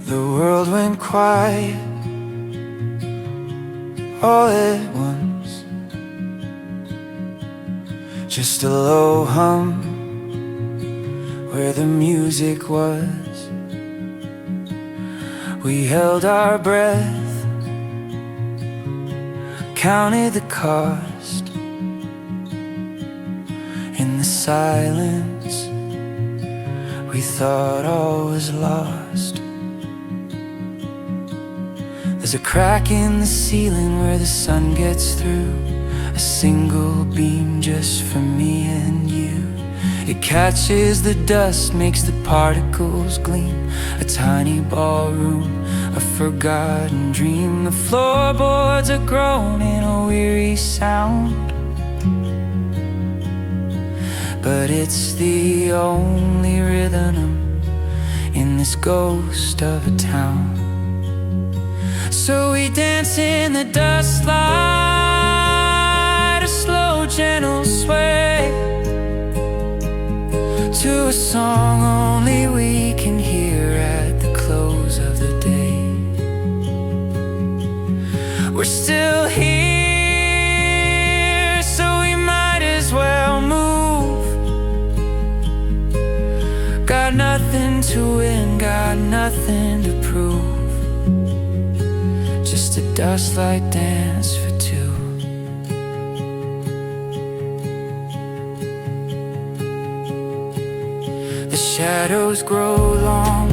The world went quiet all at once. Just a low hum where the music was. We held our breath, counted the cost. In the silence, we thought all was lost. There's a crack in the ceiling where the sun gets through, a single beam just for me and you. It catches the dust, makes the particles gleam. A tiny ballroom, a forgotten dream. The floorboards are groaning a weary sound, but it's the only rhythm in this ghost of a town. So we dance in the dust light, a slow gentle sway, to a song only we can hear at the close of the day. We're still here, so we might as well move. Got nothing to win, got nothing to prove. Just a dustlight dance for two. The shadows grow long,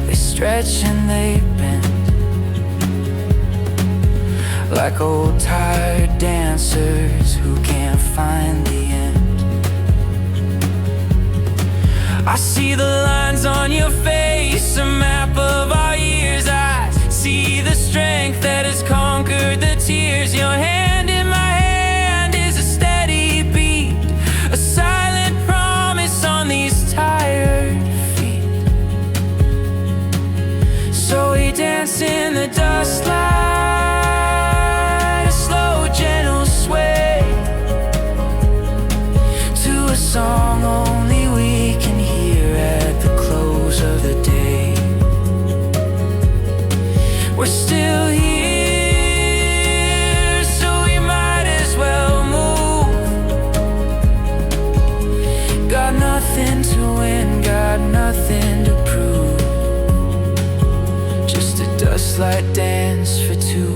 they stretch and they bend, like old tired dancers who can't find the end. I see the lines on your face, a map of our years. I see the strength that has conquered the tears. Your hand in my hand is a steady beat, a silent promise on these tired feet. So we dance in the dust light, a slow gentle sway, to a song only we can hear at the close of the day. We're still here, so we might as well move. Got nothing to win, got nothing to prove. Just a dustlight dance for two.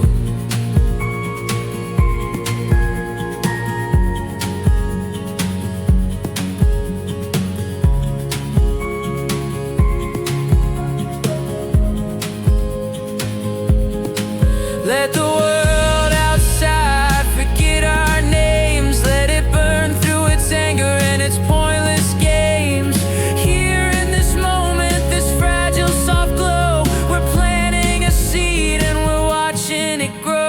Let the world outside forget our names. Let it burn through its anger and its pointless games. Here in this moment, this fragile soft glow, we're planting a seed and we're watching it grow.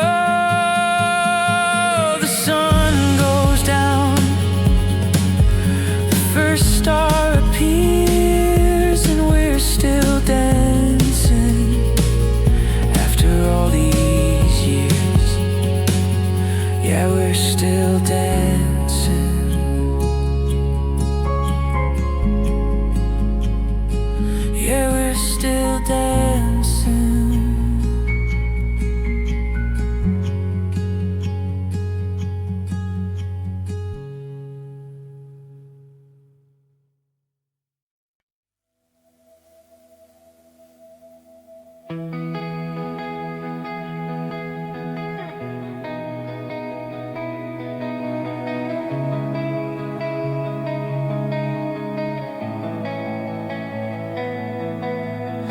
The sun goes down, the first star appears, and we're still dancing after all these. Yeah, we're still dancing. Yeah, we're still dancing.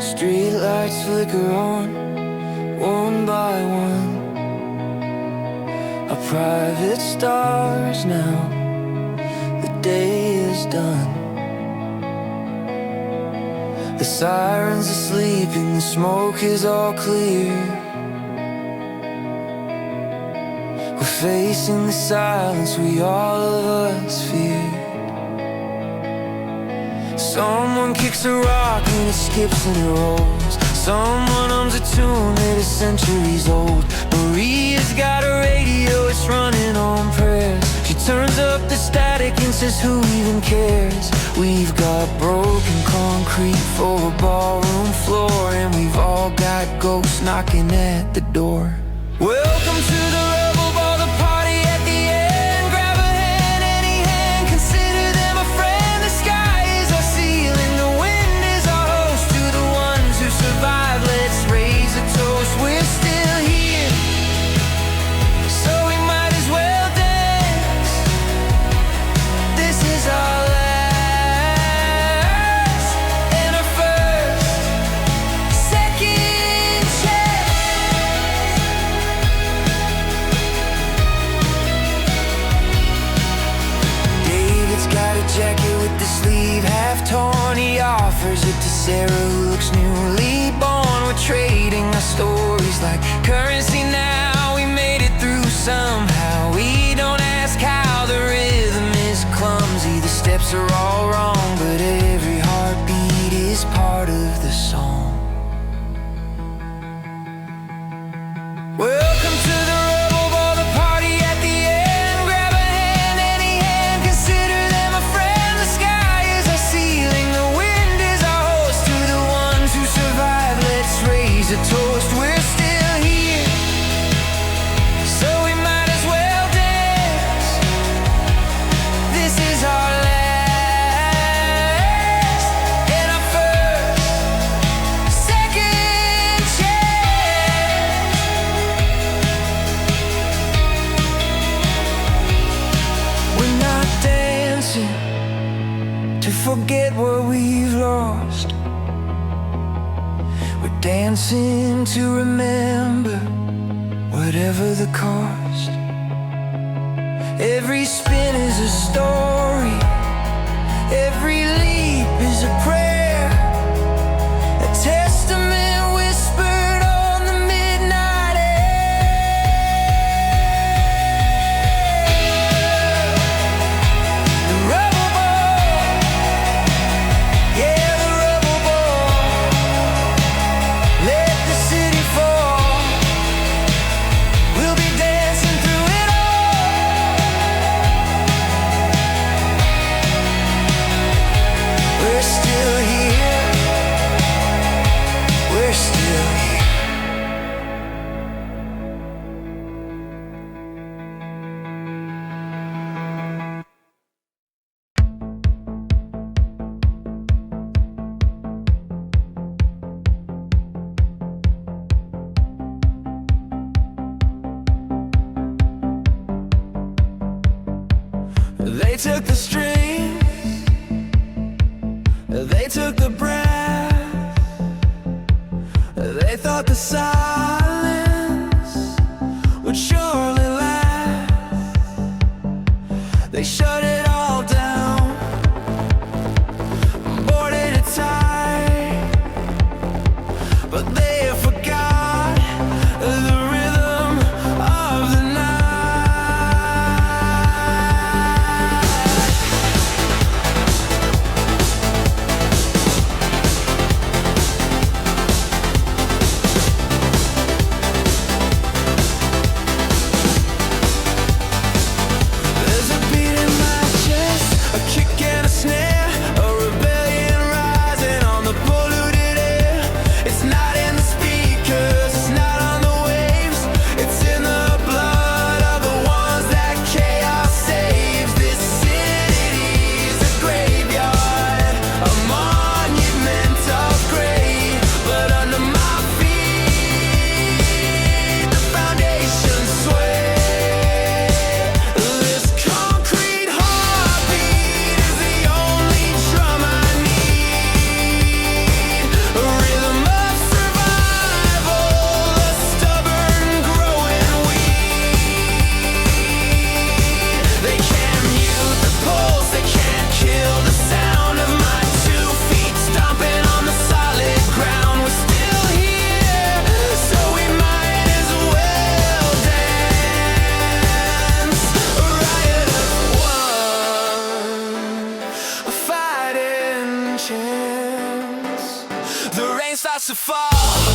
Street lights flicker on, one by one. Our private stars now, the day is done. The sirens are sleeping, the smoke is all clear. We're facing the silence we all of us fear. Someone kicks a rock and it skips and it rolls. Someone hums a tune that is centuries old. Maria's got a radio, it's running on prayers. She turns up the static and says, who even cares? We've got broken concrete for a ballroom floor, and we've all got ghosts knocking at the door. Welcome to the Rubble Ball, the party at the end. Grab a hand, any hand, consider them a friend. The sky is our ceiling, the wind is our host. To the ones who survive, let's raise a toast. We're still here, so we might as well dance. This is our last and our first, second chance. David's got a jacket with the sleeve half torn. He offers it to Sarah, who looks newly born. We're trading our stories like currency now. We made it through somehow. We don't ask how, the rhythm is clumsy. The steps are all wrong, but every heartbeat is part of the song. Welcome to the Rubble Ball, the party at the end. Grab a hand, any hand, consider them a friend. The sky is our ceiling, the wind is our host. To the ones who survive, let's raise a toast. We're still here, so we might as well dance. This is our last and our first, second chance. We're not dancing to forget what we've lost. We're dancing to remember, whatever the cost. Every spin is a story, every leap is a prayer, a testament whispered on the midnight air. The Rubble Ball, yeah, the Rubble Ball. Let the city fall, we'll be dancing through it all. We're still here, we're still here. They took the strings, they took the breath. They thought the silence would surely last. They shut it all down, boarded it tight, but they forgot the rhythm of the night. There's a beat in my chest, a kick and a snare, a rebellion rising on the polluted air. It's not in the speakers, it's not on the waves, it's in the blood of the ones that chaos saves. This city's a graveyard, a monument of gray, but under my feet the foundations sway. This concrete heartbeat is the only drum I need, a rhythm of survival, a stubborn growing weed. They can't mute the pulse, they can't kill the sound of my 2 feet stomping on the solid ground. We're still here, so we might as well dance. A riot of one, a fighting chance. The rain starts to fall.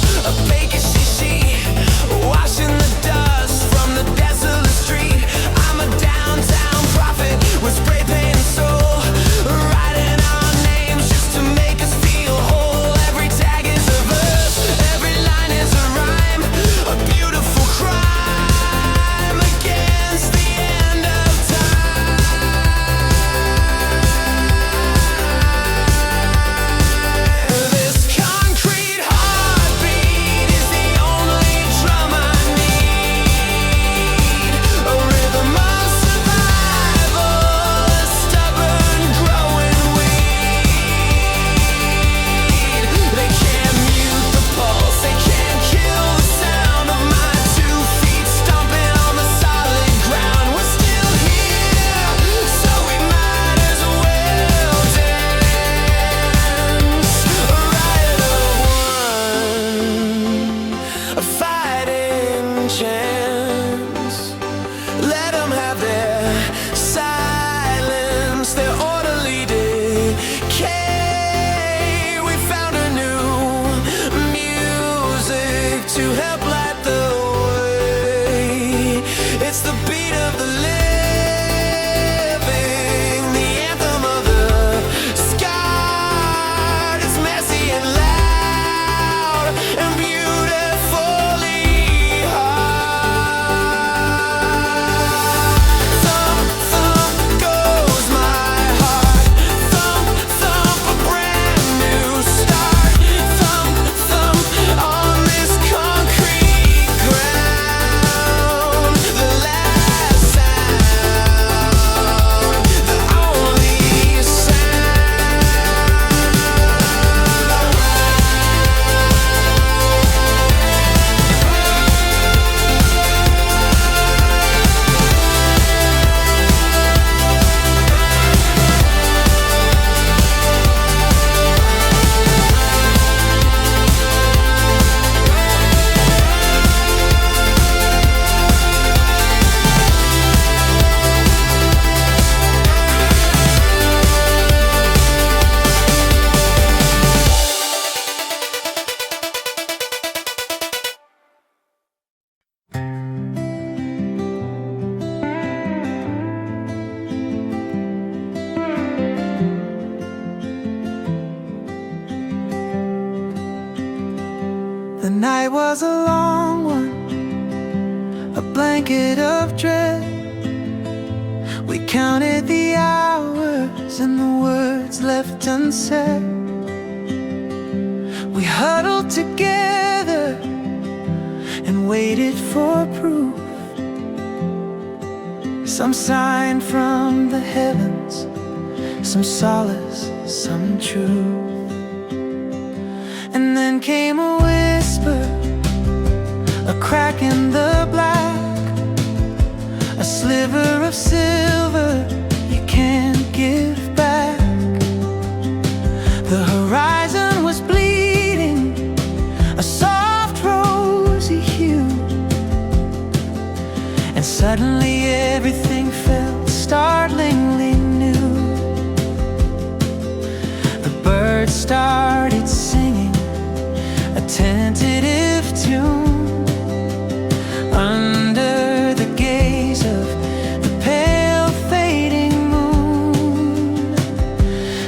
The night was a long one, a blanket of dread. We counted the hours and the words left unsaid. We huddled together and waited for proof, some sign from the heavens, some solace, some truth. And then came a whisper, a crack in the black, a sliver of silver you can't give back. The horizon was bleeding, a soft rosy hue, and suddenly everything felt startlingly new. The birds started singing a tentative tune under the gaze of the pale fading moon.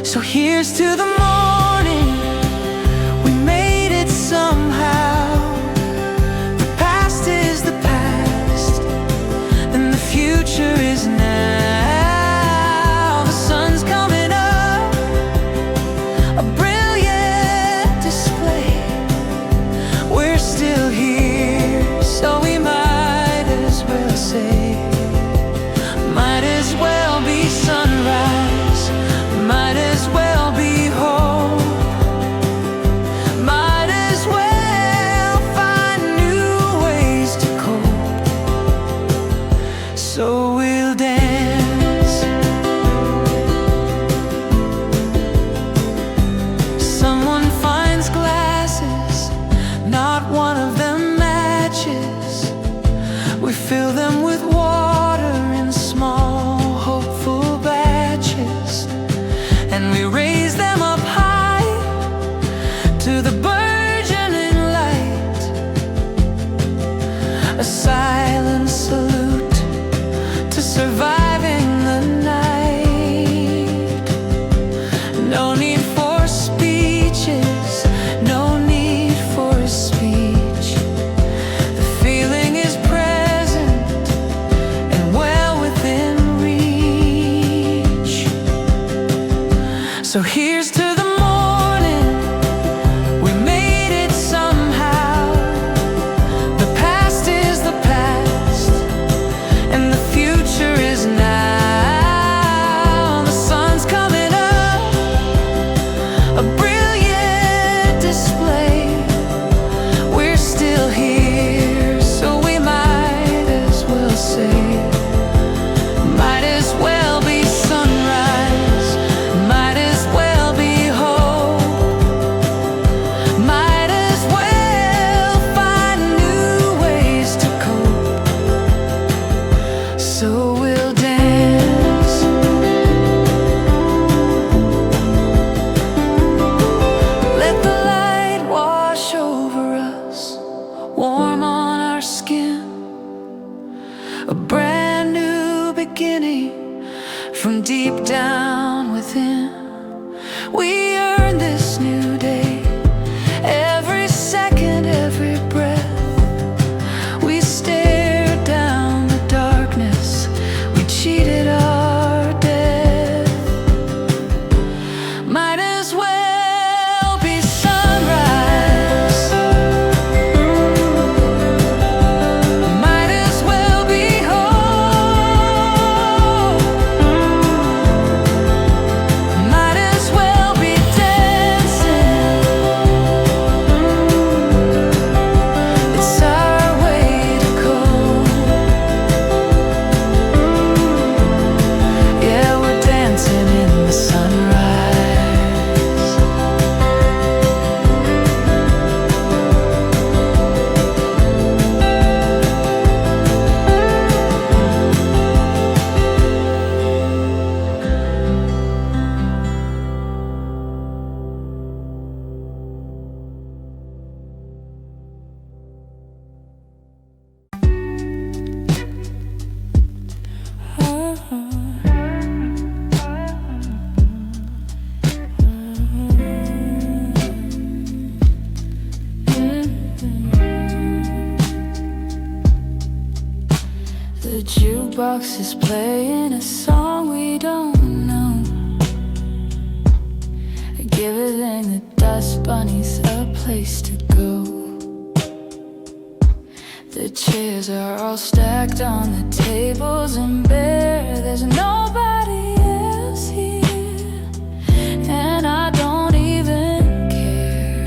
So here's to the morning, we made it somehow. The past is the past, and the future is now. The sun's coming up, a brilliant jukebox is playing a song we don't know. Giving the dust bunnies a place to go. The chairs are all stacked on the tables and bare. There's nobody else here, and I don't even care.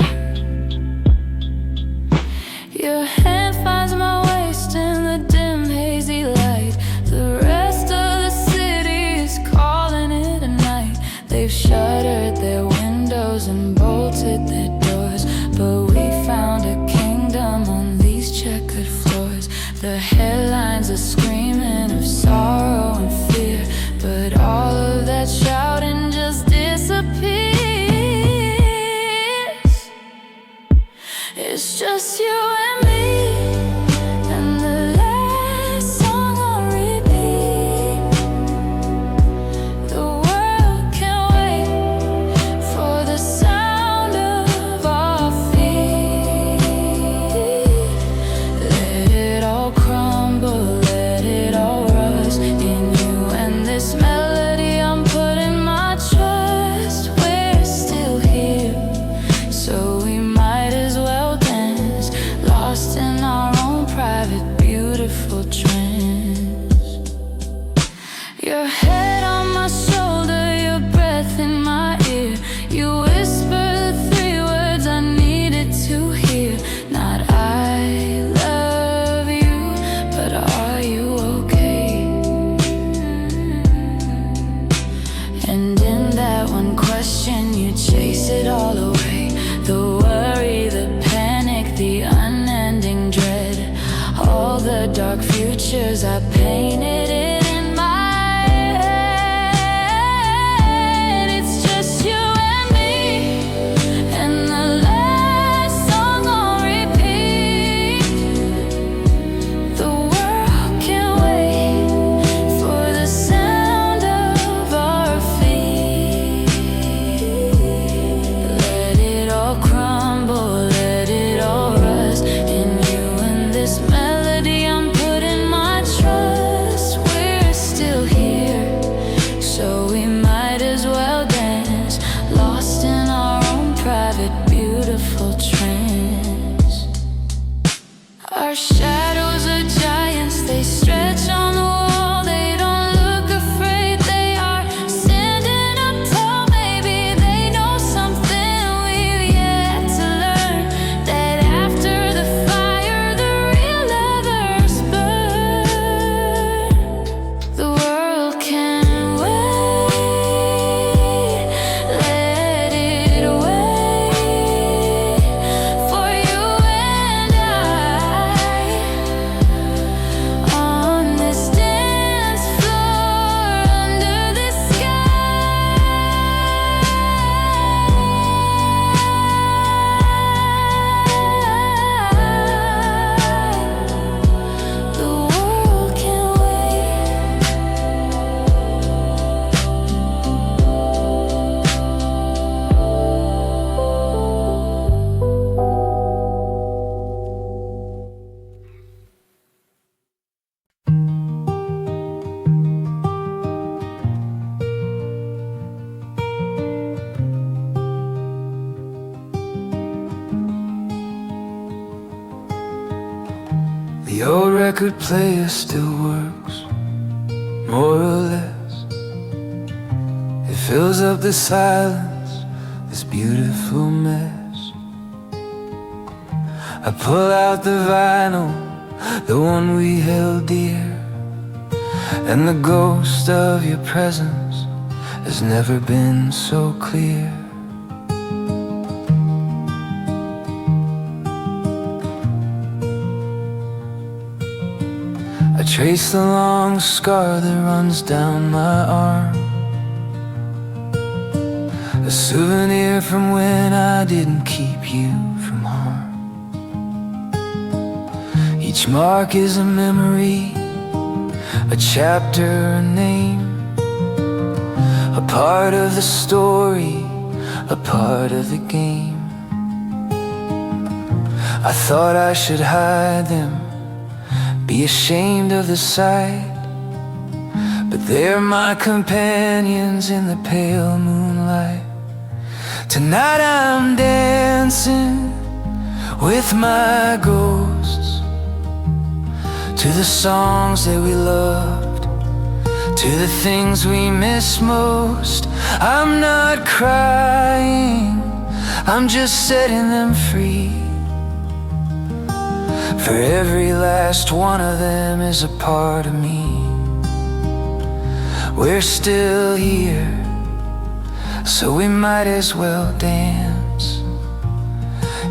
Your hand finds my waist in the dim hazy light. The rest of the city is calling it a night. They've shuttered their windows and bolted their doors, but we found a kingdom on these checkered floors. The headlines are screaming of sorrow and fear, but all of that shouting just disappears. It's just you and me, and the last song on repeat. The world can't wait for the sound of our feet. Let it all crumble, let it all rust in you and this melody. I'm putting my trust. We're still here, so we might as well dance, lost in our own private beautiful trance. Your head on my shoulder, your breath in my ear. You whisper the three words I needed to hear. Not I love you, but are you okay? And in that one question you chase it all away. The worry, the panic, the unending dread. All the dark futures I painted it in my head. It's just you and me, and the last song on repeat. The world can't wait for the sound of our feet. Let it all crumble, let it all rust in you and this melody. I'm putting my trust. We're still here, so we might as well dance, lost in our own private beautiful trance. Our shadows are giants, they stretch on the wall. They don't look afraid, they are standing up tall. Maybe they know something we've yet to learn, that after the fire the real others burn. The world can't wait, let it wait for you and I on this dance floor under the sky. The world can't wait. The old record player still works, more or less. It fills up the silence, this beautiful mess. I pull out the vinyl, the one we held dear, and the ghost of your presence has never been so clear. I trace the long scar that runs down my arm, a souvenir from when I didn't keep you from harm. Each mark is a memory, a chapter, a name, a part of the story, a part of the game. I thought I should hide them, be ashamed of the sight, but they're my companions in the pale moonlight. Tonight I'm dancing with my ghosts to the songs that we loved, to the things we miss most. I'm not crying, I'm just setting them free. For every last one of them is a part of me. We're still here, so we might as well dance.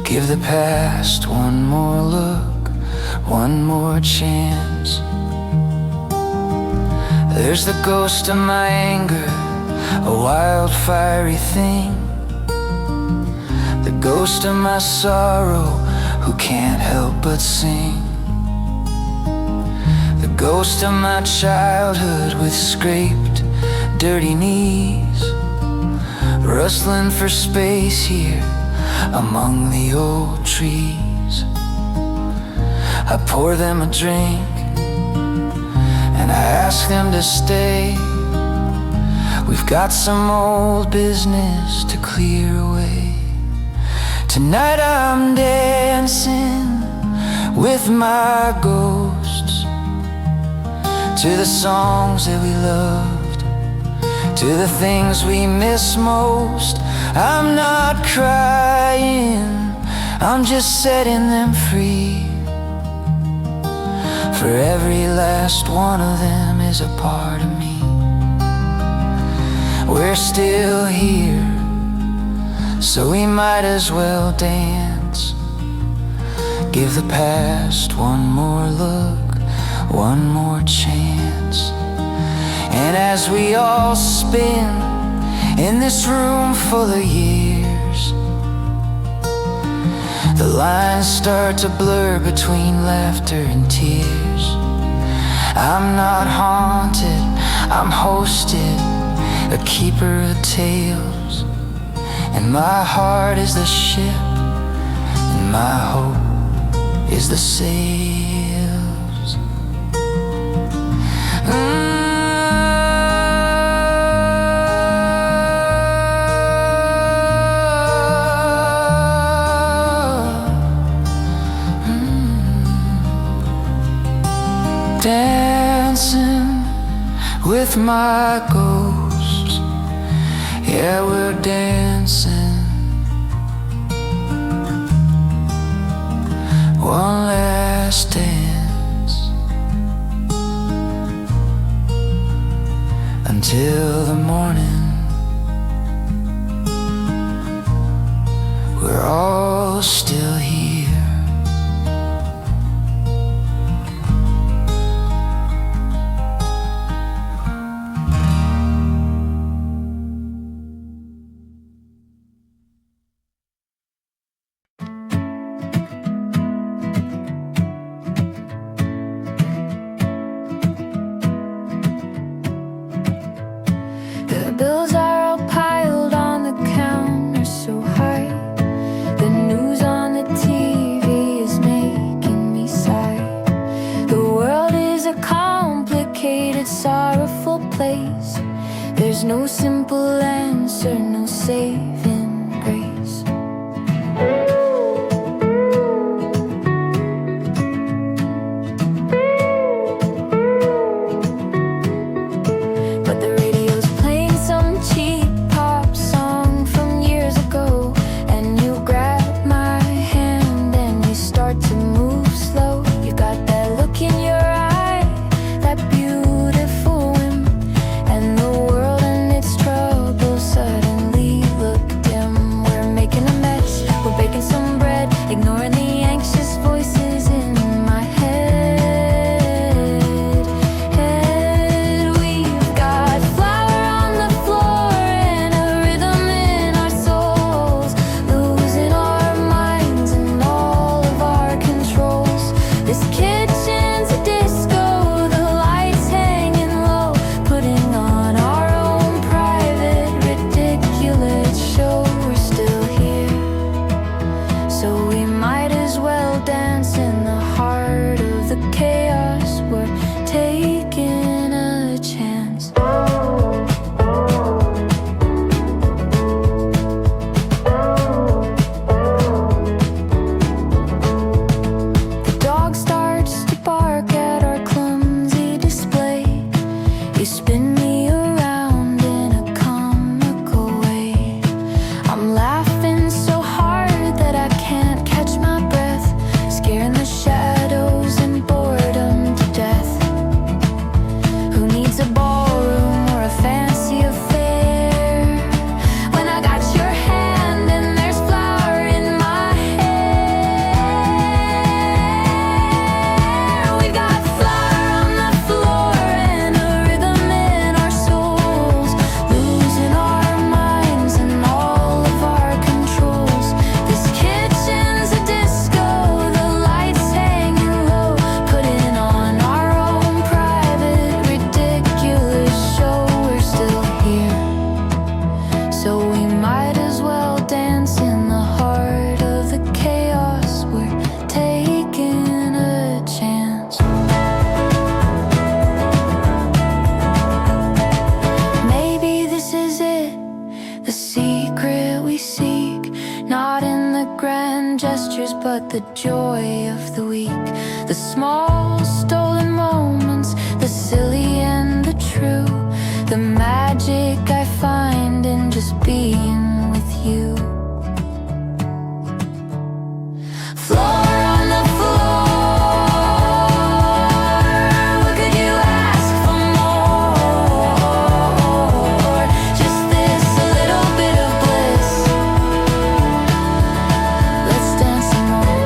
Give the past one more look, one more chance. There's the ghost of my anger, a wild fiery thing. The ghost of my sorrow, who can't help but sing. The ghost of my childhood with scraped, dirty knees, rustling for space here among the old trees. I pour them a drink and I ask them to stay. We've got some old business to clear away. Tonight I'm dancing with my ghosts to the songs that we loved, to the things we miss most. I'm not crying, I'm just setting them free. For every last one of them is a part of me. We're still here, so we might as well dance. Give the past one more look, one more chance. And as we all spin in this room full of years, the lines start to blur between laughter and tears. I'm not haunted, I'm hosted, a keeper of tales. And my heart is the ship, and my hope is the sails. Dancing with my ghosts, yeah, we're dancing. One last dance until the morning. We're all still here. Bills are all piled on the counter so high. The news on the TV is making me sigh. The world is a complicated, sorrowful place. There's no simple answer, no saving grace. Beautiful whim, and the world and its troubles suddenly look Not in the grand gestures, but the joy of the week. The small stolen moments, the silly and the true. The magic I find in just being with you. Floor on the floor, what could you ask for more? Just this, a little bit of bliss. Let's dance some more.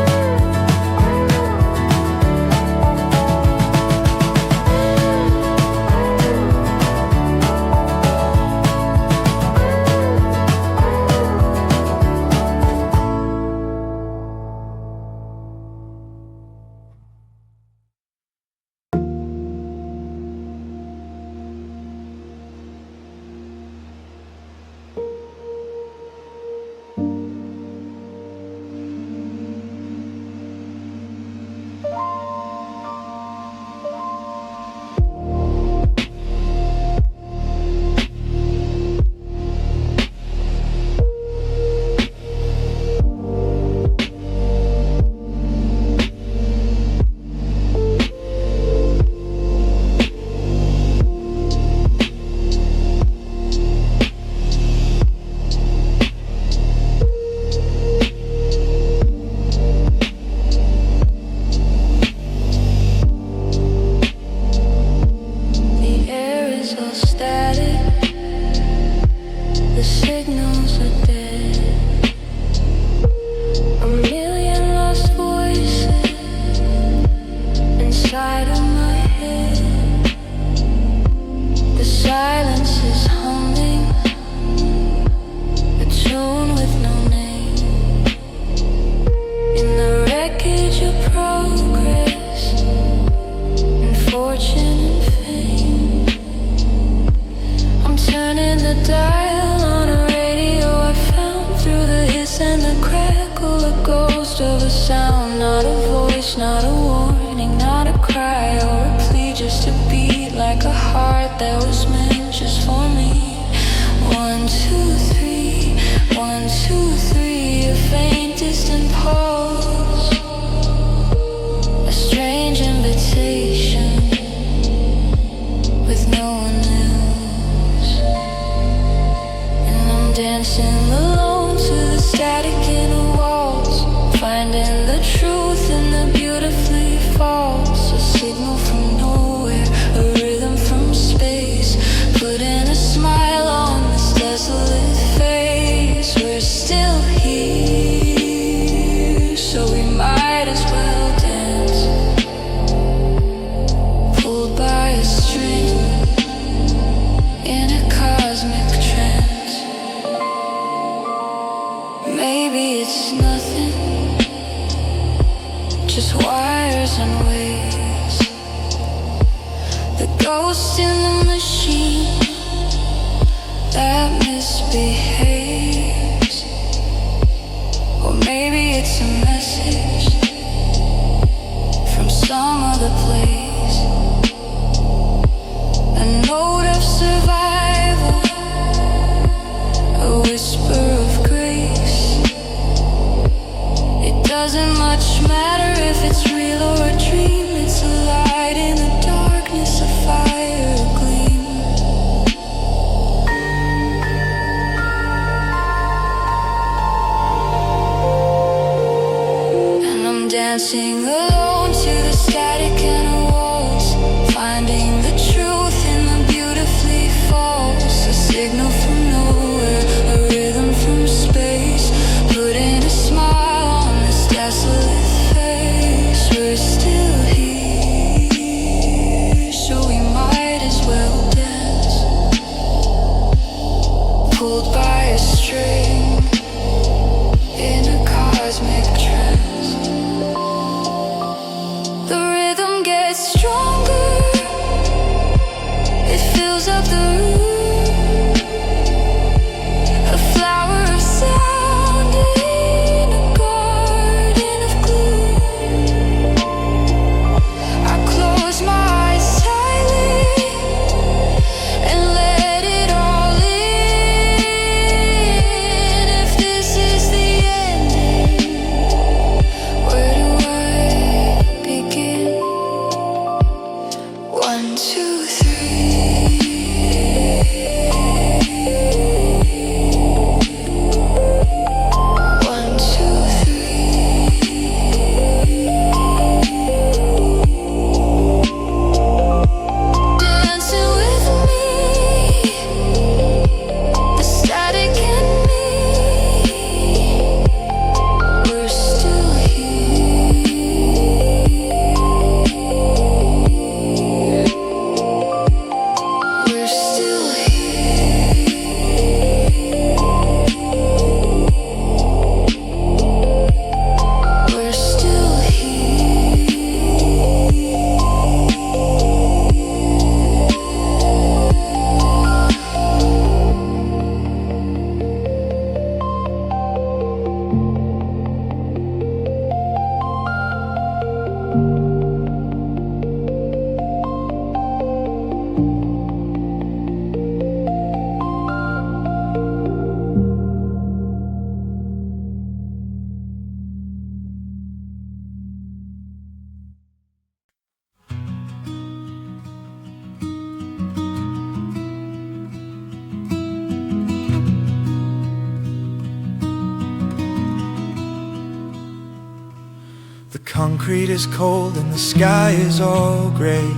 The concrete is cold and the sky is all gray.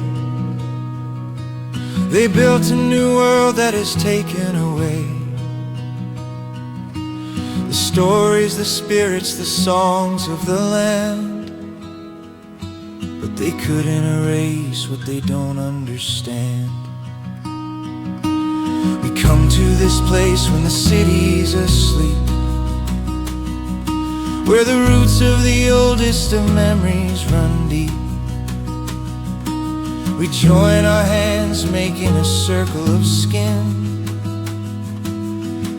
They built a new world that is taken away. The stories, the spirits, the songs of the land, but they couldn't erase what they don't understand. We come to this place when the city's asleep, where the roots of the oldest of memories run deep. We join our hands, making a circle of skin,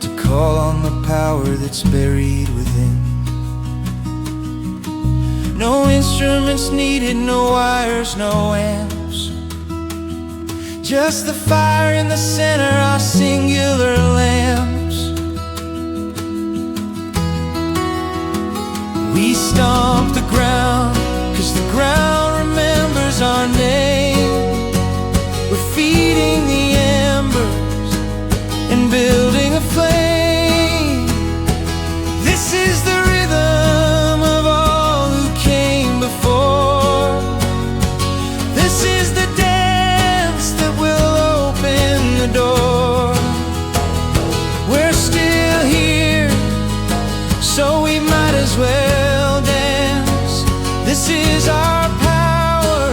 to call on the power that's buried within. No instruments needed, no wires, no amps, just the fire in the center, our singular lamps. We stomp the ground, 'cause the ground remembers our name. We're feeding the embers and building a flame. This is the rhythm of all who came before. This is the dance that will open the door. We're still here, so we might as well dance. This is our power,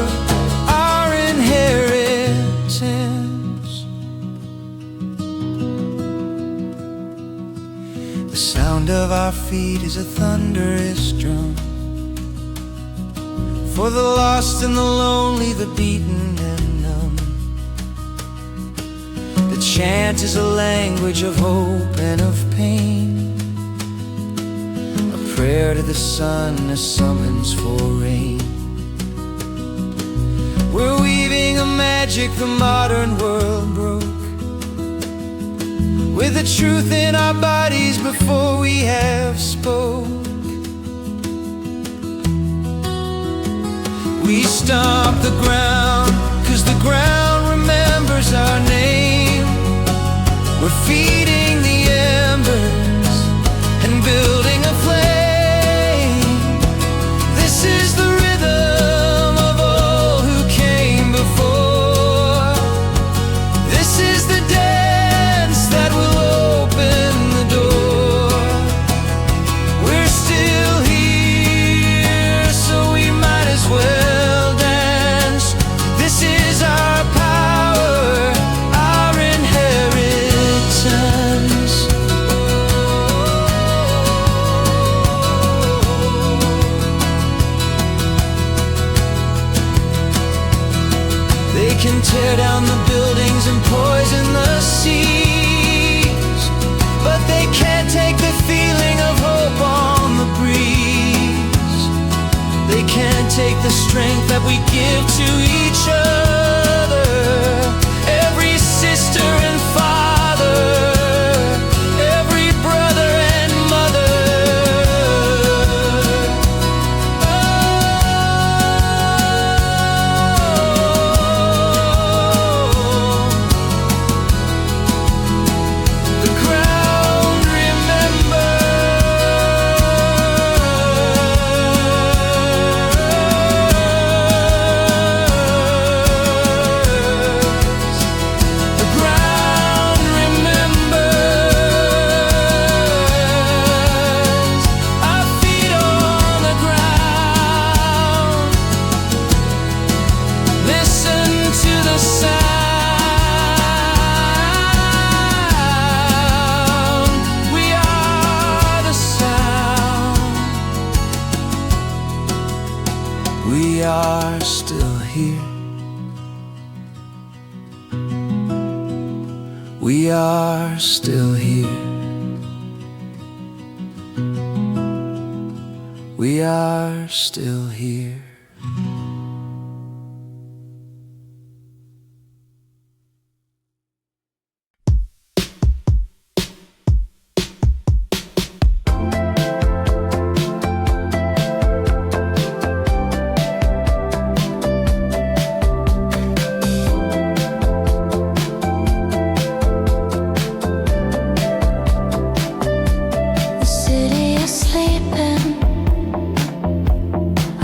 our inheritance. The sound of our feet is a thunderous drum, for the lost and the lonely, the beaten and numb. The chant is a language of hope and of pain, prayer to the sun, a summons for rain. We're weaving a magic the modern world broke, with the truth in our bodies before we have spoke. We stomp the ground, 'cause the ground remembers our name. We're feeding the embers and building a flame. This is the rhythm of all who came before. This is the dance that will open the door. We're still here, so we might as well dance. This is our power, our inheritance. They can tear down the buildings and poison the seas, but they can't take the feeling of hope on the breeze. They can't take the strength that we give to each other, every sister and father, every brother and mother. The ground remembers. The ground remembers. Our feet on the ground. Listen to the sound. We are the sound. We are still here. We are still here. We are still here. The city is sleeping. I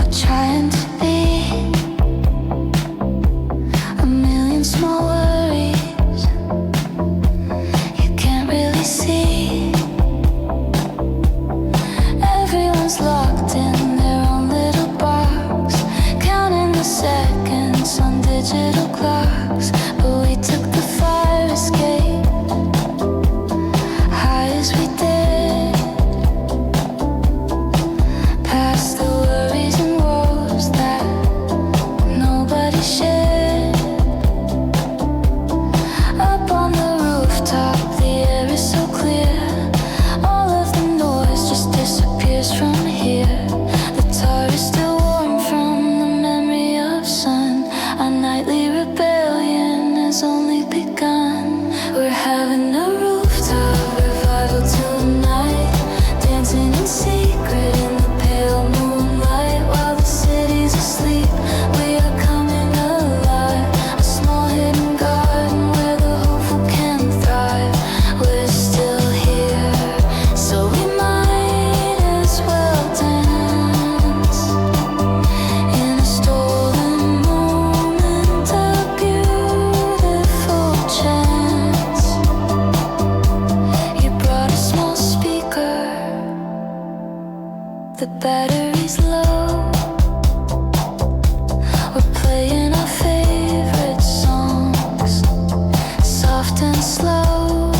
the battery's low. We're playing our favorite songs, soft and slow.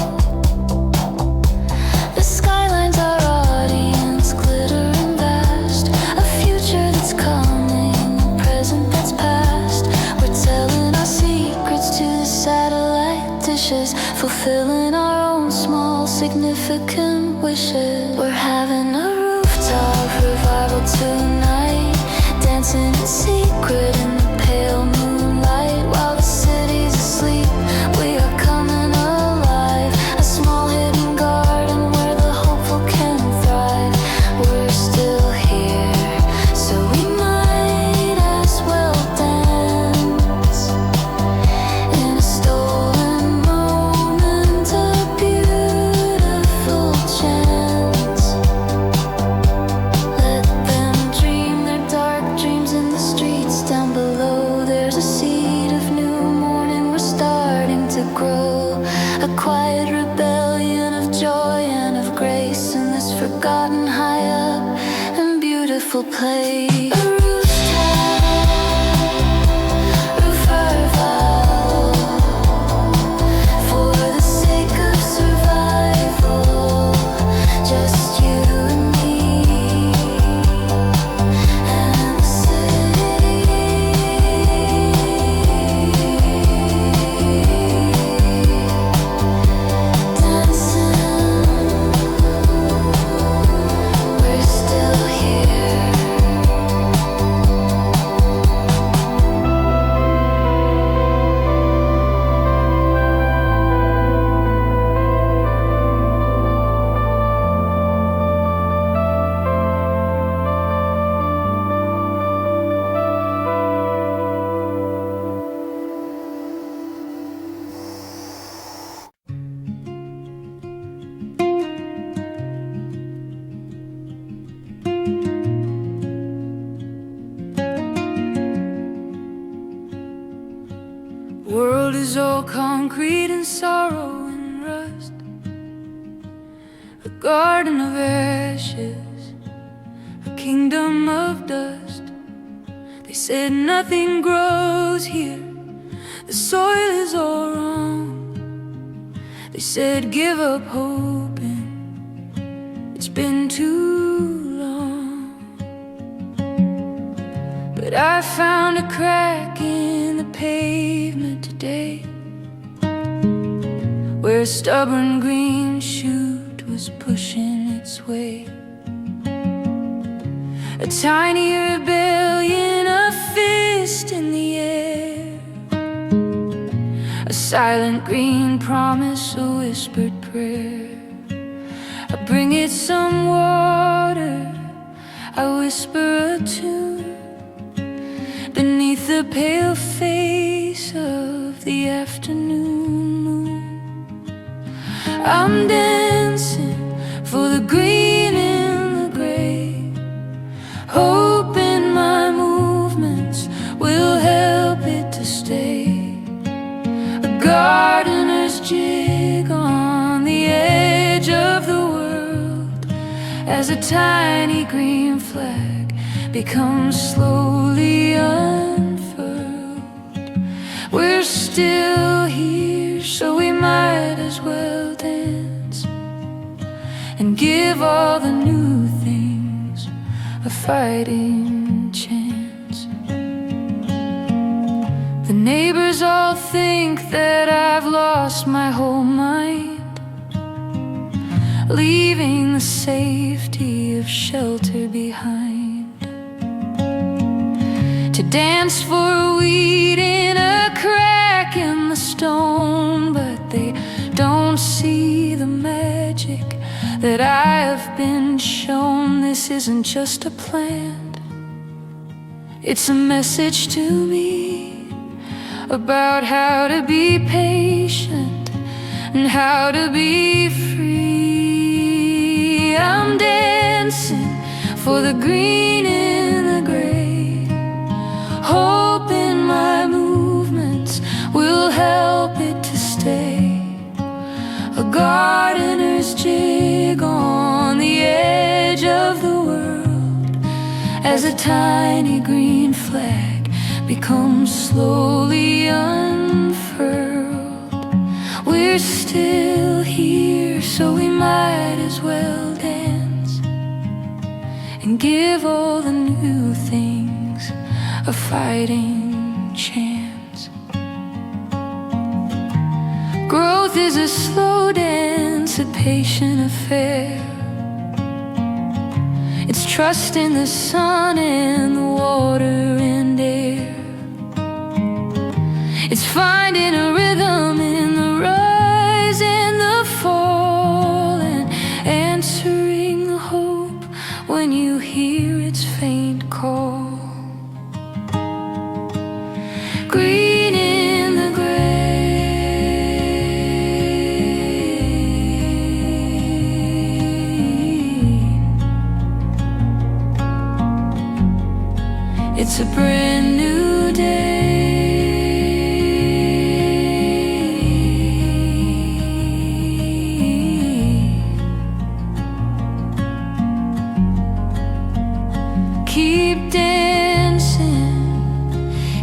The skyline's our audience, glittering vast. A future that's coming, a present that's past. We're telling our secrets to the satellite dishes, fulfilling our own small, significant wishes. We're having a rooftop revival tonight, dancing in secret in the pale moonlight. While the city's asleep, we are coming alive. A small hidden garden where the hopeful can thrive. We're still here, so we might as well dance in a stolen moment, a beautiful chance. Let them dream their dark dreams in the streets down below. There's a seed of new morning, we're starting to grow. A quiet rebellion of joy and of grace in this forgotten high up and beautiful place. A rooftop revival for the sake of survival. Just you and me and the city. Dancing, we're still here. World is all concrete and sorrow and rust, a garden of ashes, a kingdom of dust. They said nothing grows here, the soil is all wrong. They said give up hoping, it's been too long. But I found a crack in the pavement today, where a stubborn green shoot was pushing its way. A tiny rebellion, a fist in the air, a silent green promise, a whispered prayer. I bring it some water, I whisper a tune beneath the pale face of the afternoon moon. I'm dancing for the green in the gray, hoping my movements will help it to stay. A gardener's jig on the edge of the world, as a tiny green flag becomes slowly unfurled. We're still here, so we might as well dance and give all the new things a fighting chance. The neighbors all think that I've lost my whole mind, leaving the safety of shelter behind, to dance for a weed in a crack in the stone. But they don't see the magic that I have been shown. This isn't just a plan, it's a message to me about how to be patient and how to be free. I'm dancing for the green in the gray, hoping my movements will help it to stay. A gardener's jig on the edge of the world, as a tiny green flag becomes slowly unfurled. We're still here, so we might as well dance and give all the new things a fighting chance. Growth is a slow dance, a patient affair. It's trust in the sun and the water and air. It's finding a rhythm in the rise and the fall, and answering the hope when you hear its faint call. Green in the green. It's a brand new day. Keep dancing,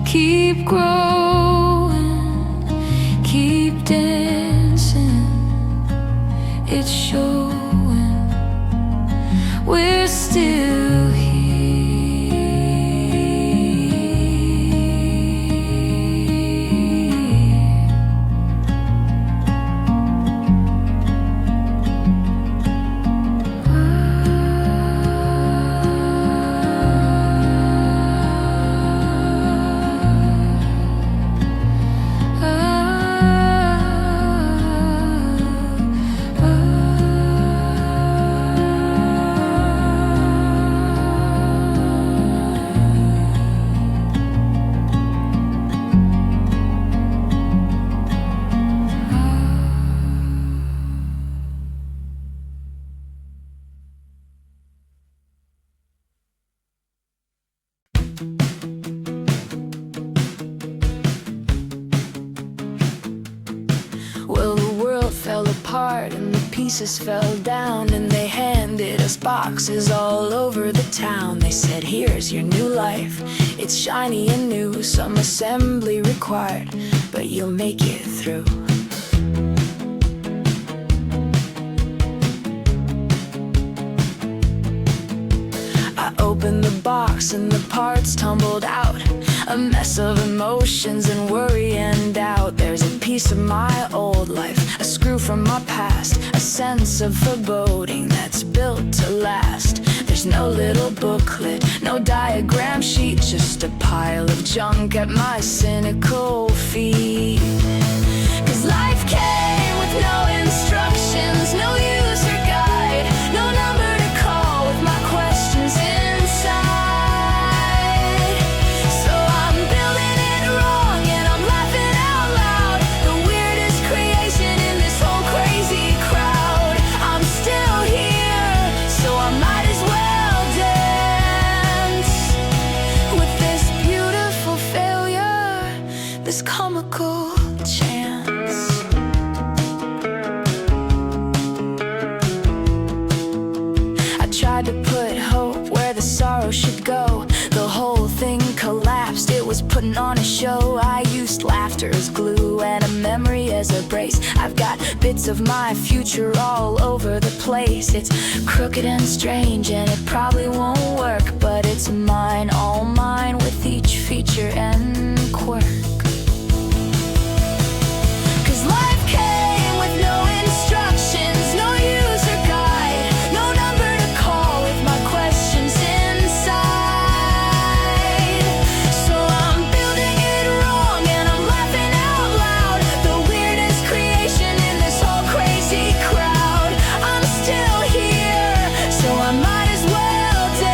keep growing, keep dancing. It's showing we're still here. Well, the world fell apart and the pieces fell down, and they handed us boxes all over the town. They said, here's your new life, it's shiny and new, some assembly required, but you'll make it through. I opened the box and the parts tumbled out, a mess of emotions and worry and doubt. There's a piece of my old life, a screw from my past, a sense of foreboding that's built to last. There's no little booklet, no diagram sheet, just a pile of junk at my cynical feet. 'Cause life came with no instructions, no user guide, no number to call with my questions inside. So I'm building it wrong and I'm laughing out loud, the weirdest creation in this whole crazy crowd. I'm still here, so I might as well dance with this beautiful failure, this comical chance. I tried to put hope where the sorrow should go. The whole thing collapsed, it was putting on a show. I used laughter as glue and a memory as a brace. I've got bits of my future all over the place. It's crooked and strange and it probably won't work, but it's mine, all mine, with each feature and quirk. 'Cause life came with no instructions, no user guide, no number to call with my questions inside. So I'm building it wrong and I'm laughing out loud, the weirdest creation in this whole crazy crowd. I'm still here, so I might as well dance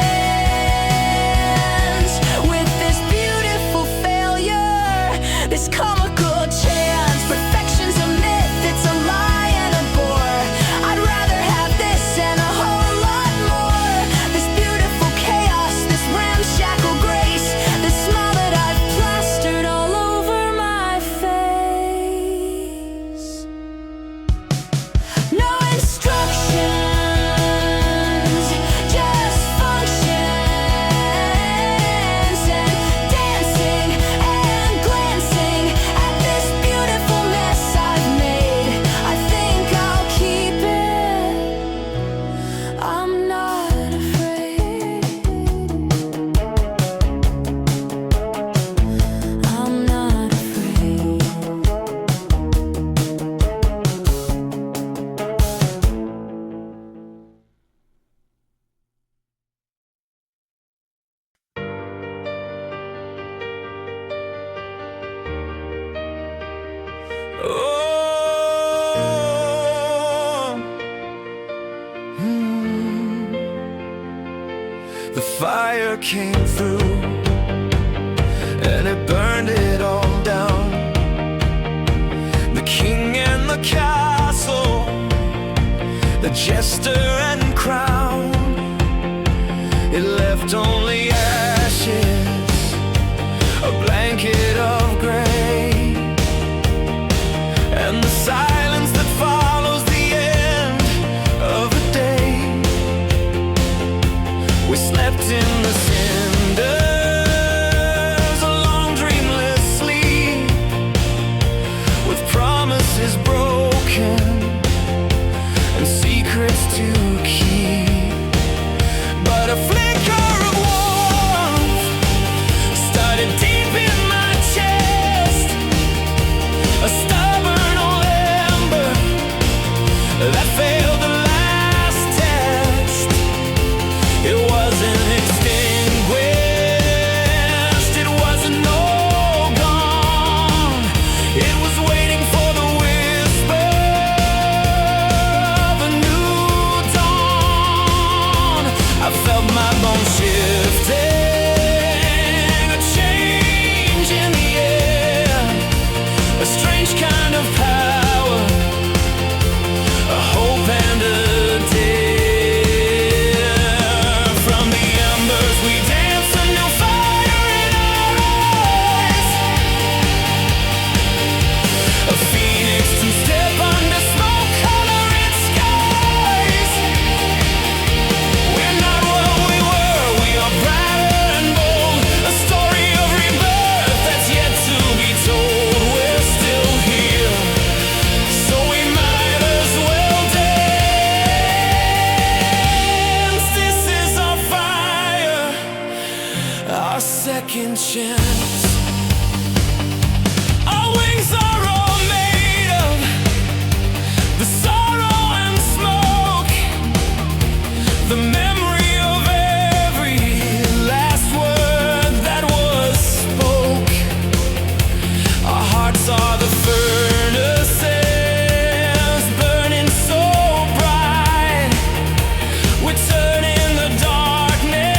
fire came through, and it burned it all down. The king and the castle, the jester and crown, it left only ashes, a blanket of gray, and the silence that follows the end of a day. We slept in the cinders, a long dreamless sleep, with promises broken and secrets to keep. But a flicker of warmth started deep in my chest, a stubborn old ember that failed the last test. It wasn't extinguished, it wasn't all gone. It was waiting for the whisper of a new dawn. I felt my bones shifting, a change in the air, a strange kind of power, a hope and a dare. From the embers we dance, a new fire in our eyes, a phoenix to step under smoke-colored skies. We're not what we were, we are brighter and bold, a story of rebirth that's yet to be told. We're still here, so we might as well dance. This is our fire, our second chance. Our wings are all made of the sorrow and smoke, the memory of every last word that was spoke. Our hearts are the furnaces burning so bright. We're turning the darkness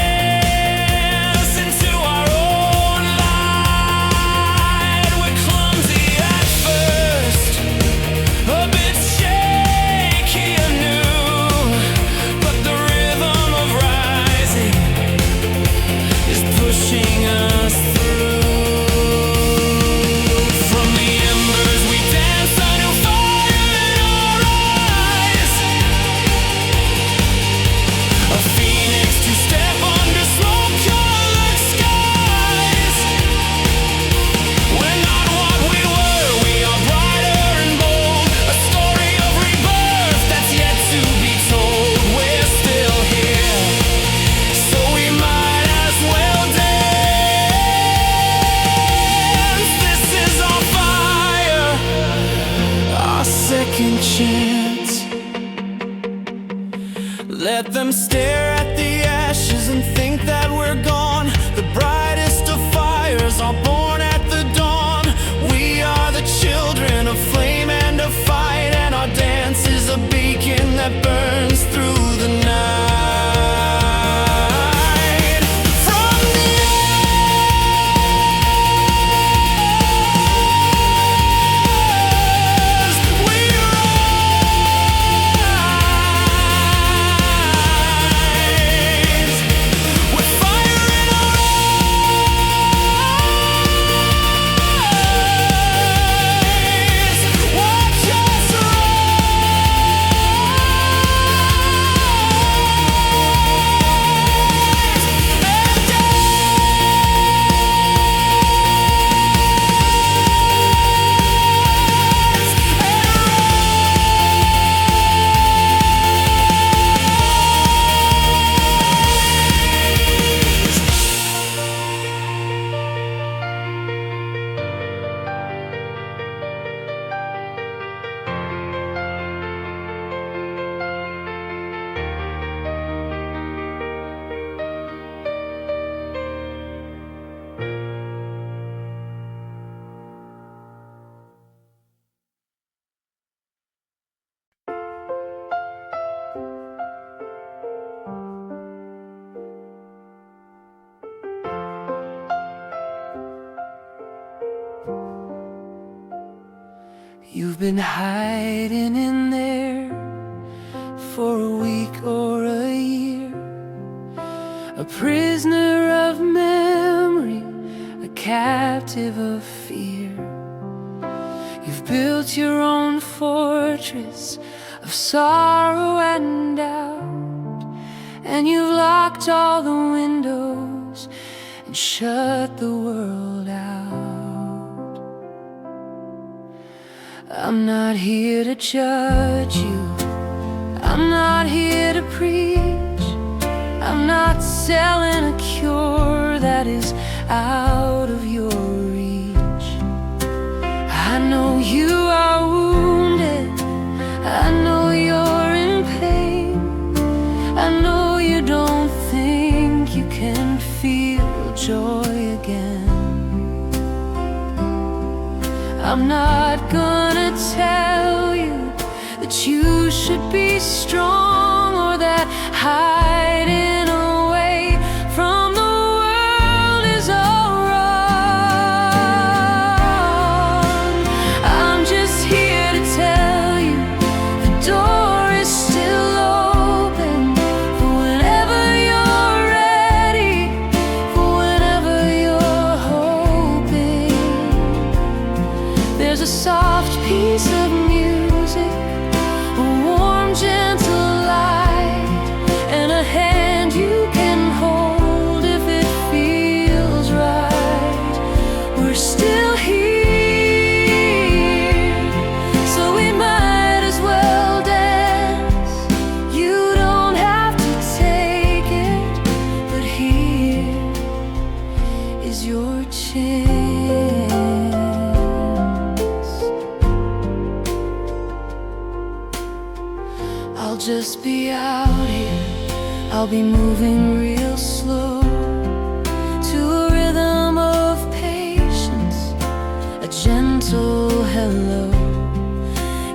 into our own light. We're clumsy at first, a bit shaky anew, but the rhythm of rising is pushing us through. From the embers we dance, a new fire in our eyes, a phoenix to step under smoke-colored skies. We're not what we were, we are brighter and bold, a story of rebirth that's yet to be told. We're still here, so we might as well dance. This is our fire, our second chance. Let them stare at the ashes and think that we're gone. The brightest of fires are born at the dawn. We are the children of flame and of fight, and our dance is a beacon that burns through the night. From the embers we rise. You've been hiding in there for a week or a year, a prisoner of memory, a captive of fear. You've built your own fortress of sorrow and doubt, and you've locked all the windows and shut the world out. I'm not here to judge you, I'm not here to preach, I'm not selling a cure that is out of your reach. I know you are wounded, I know you're in pain, I know you don't think you can feel joy again. I'm not gonna tell you that you should be strong, or that hiding away from the world is all wrong. I'm just here to tell you the door is still open for whenever you're ready, for whenever you're hoping. There's a soft piece of music, a warm, gentle light, and a hand you can hold if it feels right. We're still here, so we might as well dance. You don't have to take it, but here is your chance. I'll just be out here, I'll be moving real slow to a rhythm of patience, a gentle hello.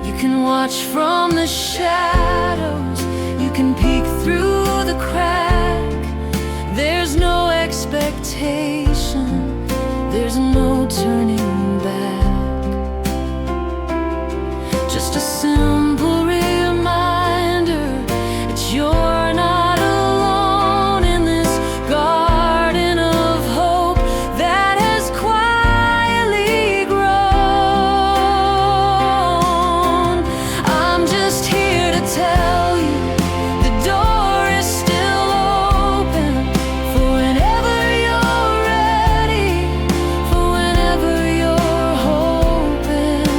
You can watch from the shadows, you can peek through the crack. There's no expectation, there's no turning back. Just a simple reminder that you're not alone in this garden of hope that has quietly grown. I'm just here to tell you the door is still open for whenever you're ready, for whenever you're hoping.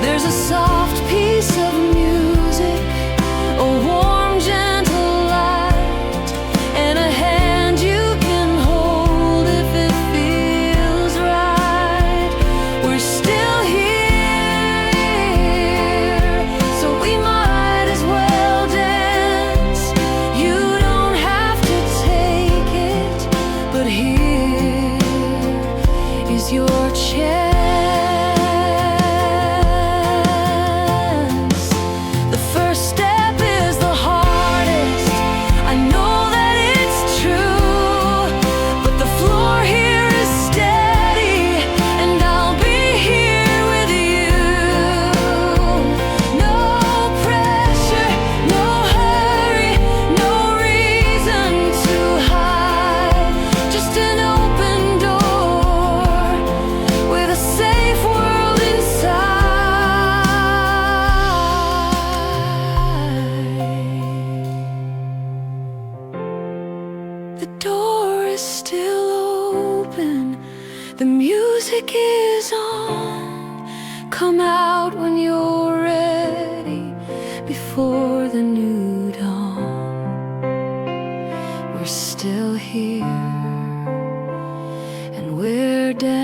There's a soft piece of music, a warm, gentle light, and a hand you can hold if it feels right. We're still here, so we might as well dance. You don't have to take it, but here is your chance. The first step is the hardest, I know that it's true, but the floor here is steady, and I'll be here with you. No pressure, no hurry, no reason to hide, just an open door with a safe world inside. The door is still open, the music is on. Come out when you're ready, before the new dawn. We're still here, and we're dancing.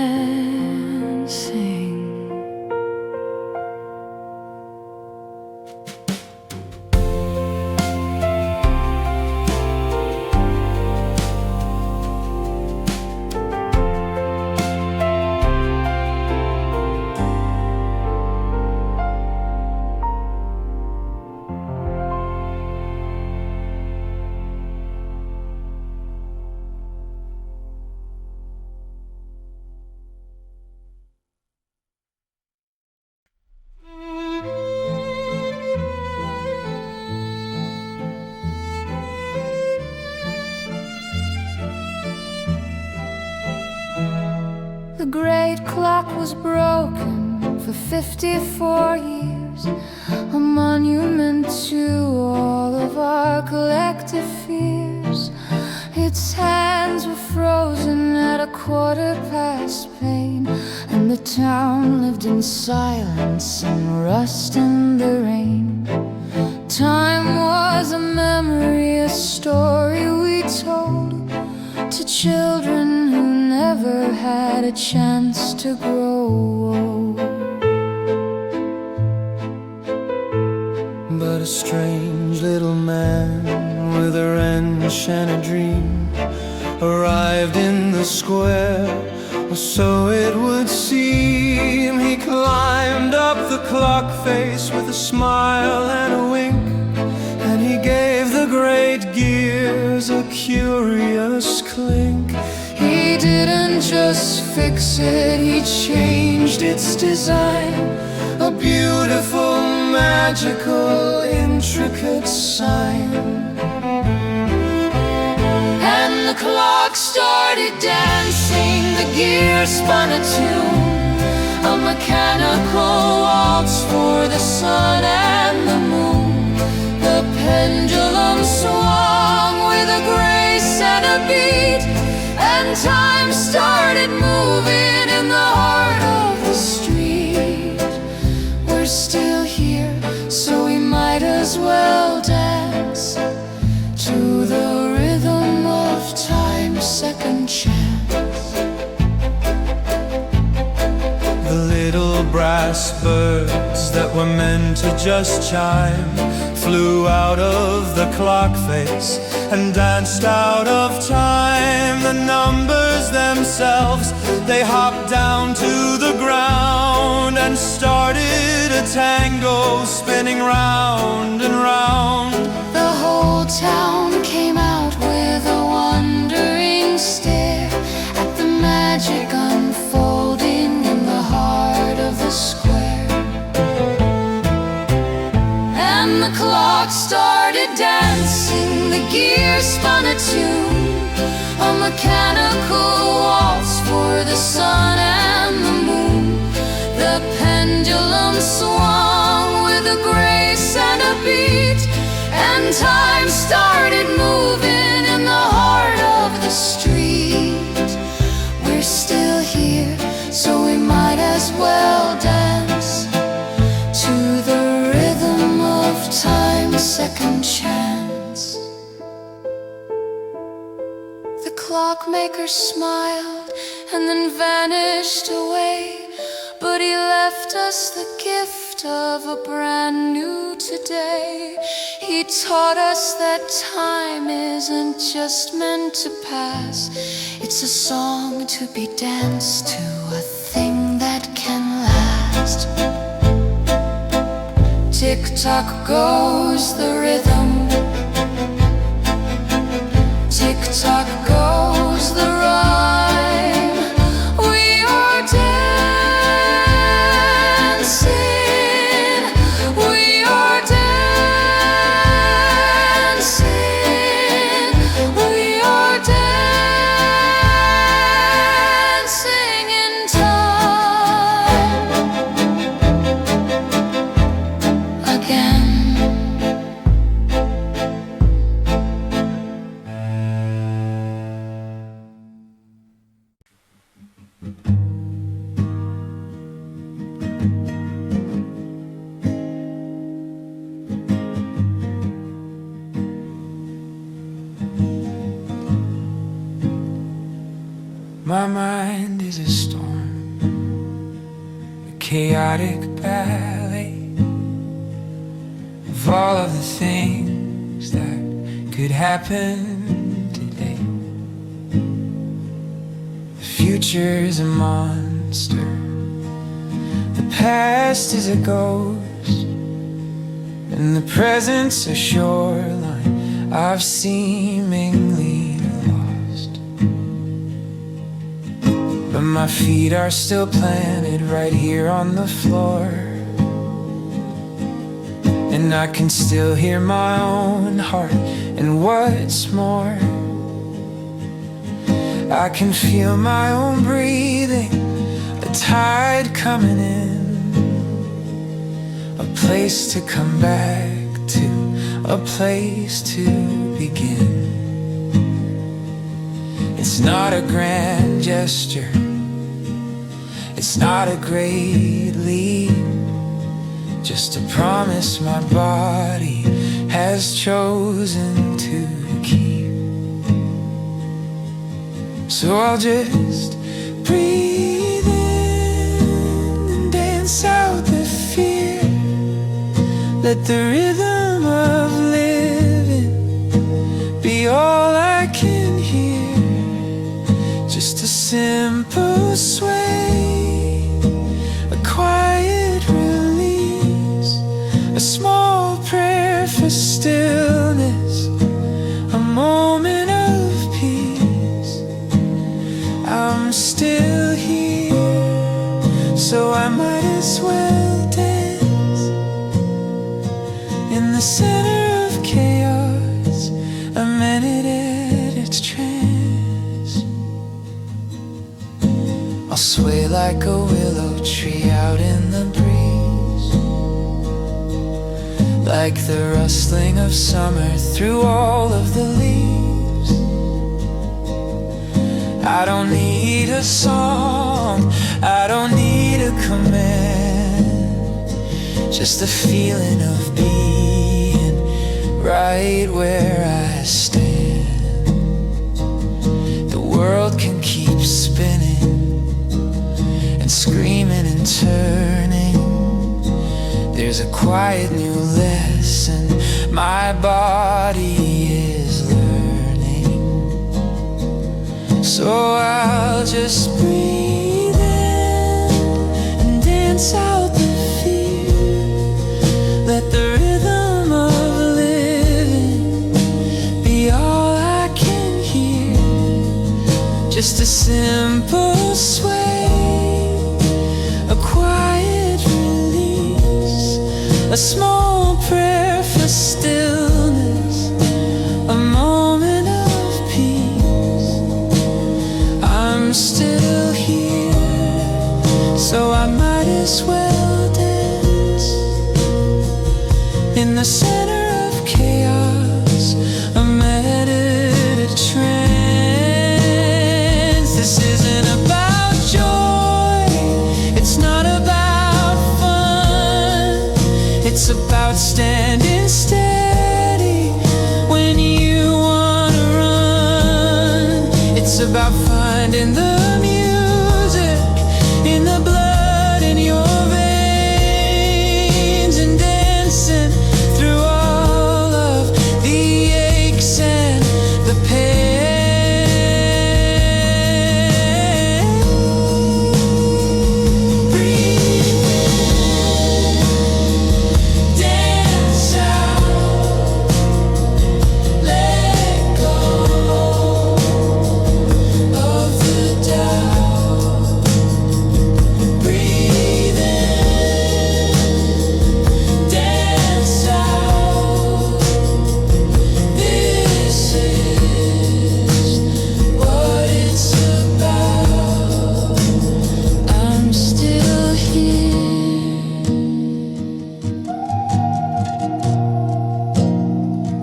concrete clock was broken for 54 years, a monument to all of our collective fears. Its hands were frozen at 1/4 pain, and the town lived in silence and rust in the rain. Time was a memory, a story we told to children who never had a chance to grow old. But a strange little man with a wrench and a dream arrived in the square, or so it would seem. He climbed up the clock face with a smile and a wink, and he gave the great gears a curious clink. He didn't just fix it, he changed its design, a beautiful, magical, intricate sign. And the clock started dancing, the gears spun a tune, a mechanical waltz for the sun and the moon. The pendulum swung with a grace and a beat, and time started moving in the heart of the street. We're still here, so we might as well dance to the rhythm of time's second chance. The little brass birds that were meant to just chime flew out of the clock face and danced out of time. The numbers themselves, they hopped down to the ground and started a tango spinning round and round. The whole town came out with a wondering stare at the magic unfolding in the heart of the square. And the clock started dancing, the gears spun a tune, a mechanical waltz for the sun and the moon. The pendulum swung with a grace and a beat, and time started moving in the heart of the street. We're still here, so we might as well dance to the rhythm of time's second chance. The clockmaker smiled and then vanished away, but he left us the gift of a brand new today. He taught us that time isn't just meant to pass, it's a song to be danced to, a thing that can last. Tick-tock goes the rhythm, tick-tock goes the rhyme. We are dancing, we are dancing, we are dancing in time again. My mind is a storm, a chaotic ballet of all of the things that could happen today. The future's a monster, the past is a ghost, and the present's a shoreline I've seemingly lost. But my feet are still planted right here on the floor, and I can still hear my own heart. And what's more, I can feel my own breathing, a tide coming in, a place to come back to, a place to begin. It's not a grand gesture, it's not a great leap, just a promise my body has chosen to keep. So I'll just breathe in and dance out the fear. Let the rhythm of living be all I can hear. Just a simple sway, a quiet release, a small prayer for stillness, a moment of peace. I'm still here, so I might as well dance in the center of chaos, a minute at its trance. I'll sway like a willow tree out in the breeze, like the rustling of summer through all of the leaves. I don't need a song, I don't need a command, just the feeling of being right where I stand. The world can keep spinning and screaming and turning. There's a quiet new lesson my body is learning. So I'll just breathe in and dance out the fear. Let the rhythm of living be all I can hear. Just a simple sway, a quiet release, a small prayer for stillness, a moment of peace. I'm still here, so I might as well dance in the center of chaos, a meditative trance. This isn't about joy, it's not about fun, it's about standing steady when you wanna run. It's about finding the music in the blood in your veins and dancing through all of the aches and the pain. Breathe in, dance out, let go of the doubt. Breathe in, dance out. This is what it's about. I'm still here.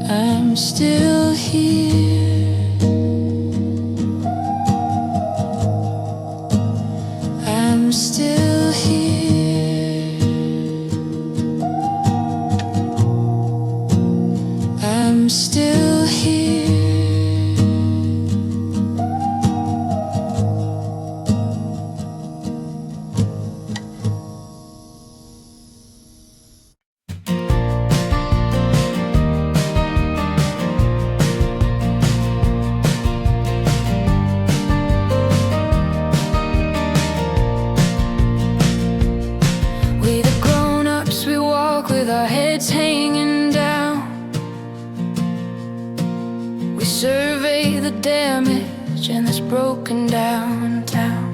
I'm still here. I'm still here. I'm still here. We the grown-ups, we walk with our heads hanging down. We survey the damage and that's broken downtown.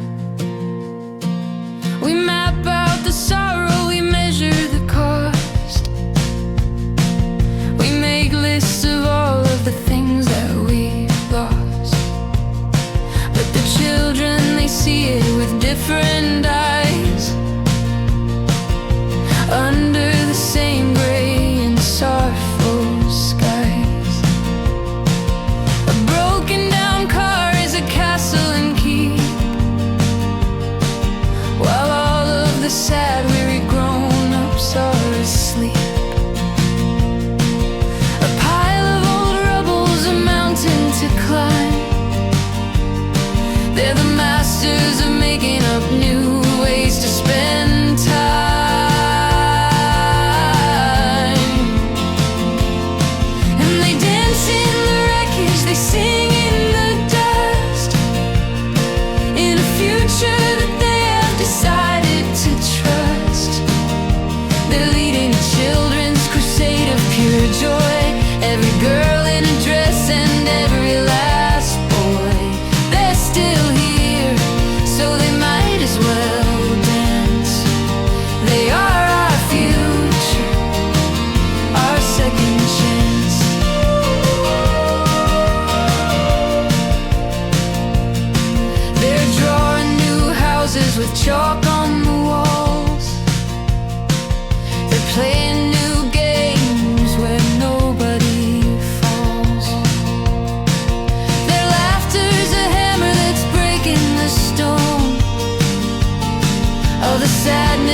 We map out the sorrow, we measure the cost. We make lists of all of the things that we've lost. But the children, they see it with different eyes.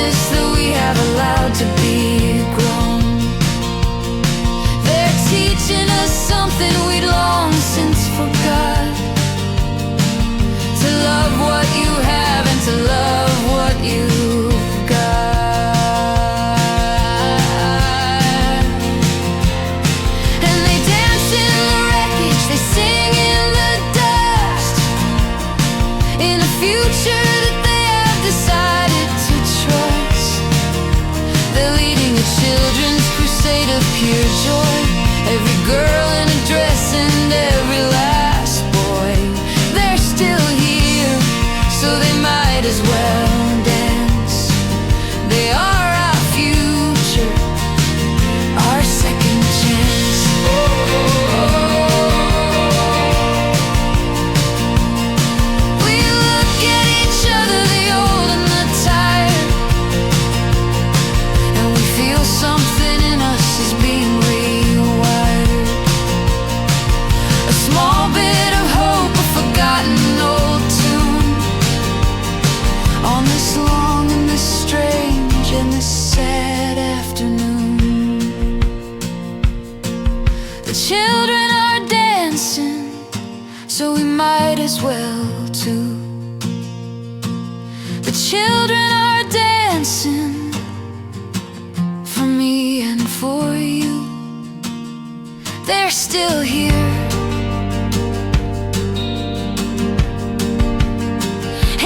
kindness that we have allowed to be grown. They're teaching us something we'd long since forgot. To love what you have and to love what you've got. And they dance in the wreckage, they sing in the dust, in a future that they have decided to trust. They're leading a children's crusade of pure joy. Every girl in a dress and every last boy, they're still here, so they might as well dance. They are our future, our second chance. We look at each other, the old and the tired, and we feel something in us is being rewired. A small bit of hope, a forgotten old tune, on this long and this strange and this sad afternoon. The children are dancing, so we might as well too. The children are dancing for me and for you. They're still here,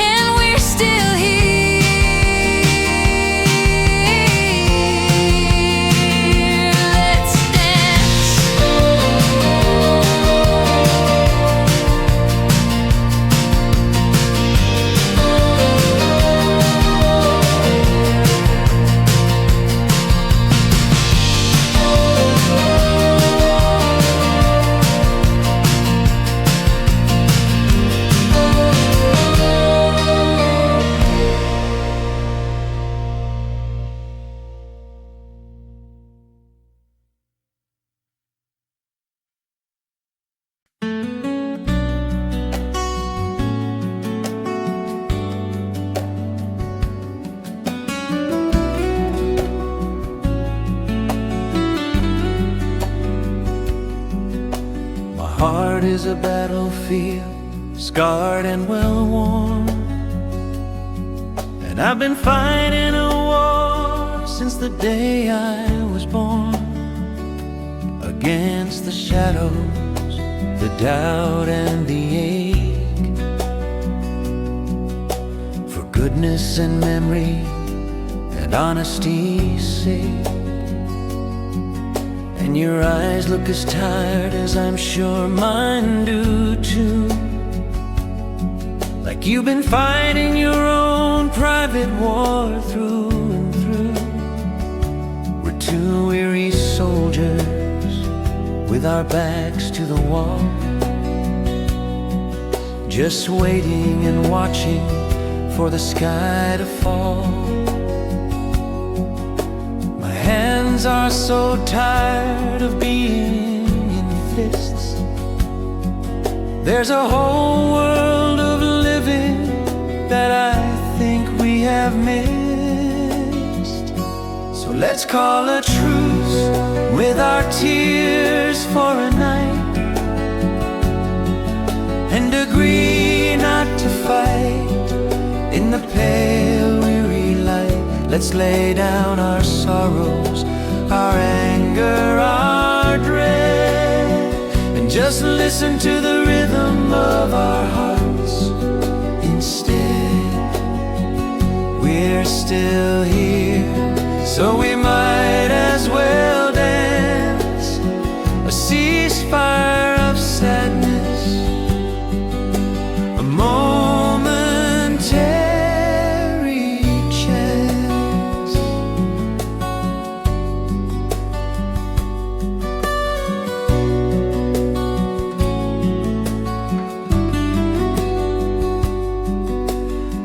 and we're still here. Let's dance. My heart is a battlefield, scarred and well worn, and I've been fighting a war since the day I was born. Against the shadows, the doubt and the ache, for goodness and memory and honesty's sake. And your eyes look as tired as I'm sure mine do too, like you've been fighting your own private war through and through. We're two weary soldiers with our backs to the wall, just waiting and watching for the sky to fall. My hands are so tired of being in fists. There's a whole world of living that I think we have missed. So let's call a truce with our tears for a night, and agree not to fight in the pale weary light. Let's lay down our sorrows, our anger, our dread, and just listen to the rhythm of our hearts instead. We're still here, so we might as well dance. A ceasefire of sadness, a momentary chance.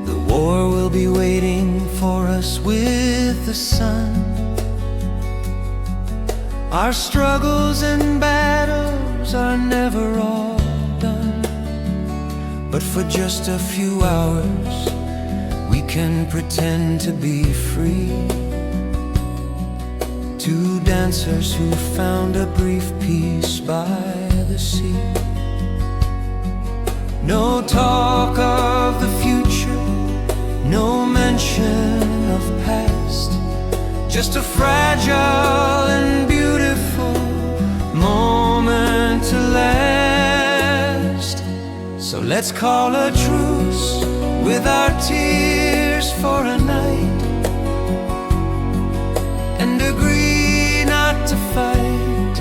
The war will be waiting for us with the sun. Our struggles and battles are never all done, but for just a few hours we can pretend to be free. Two dancers who found a brief peace by the sea. No talk of the future, no mention of past, just a fragile and beautiful moment to last. So let's call a truce with our tears for a night, and agree not to fight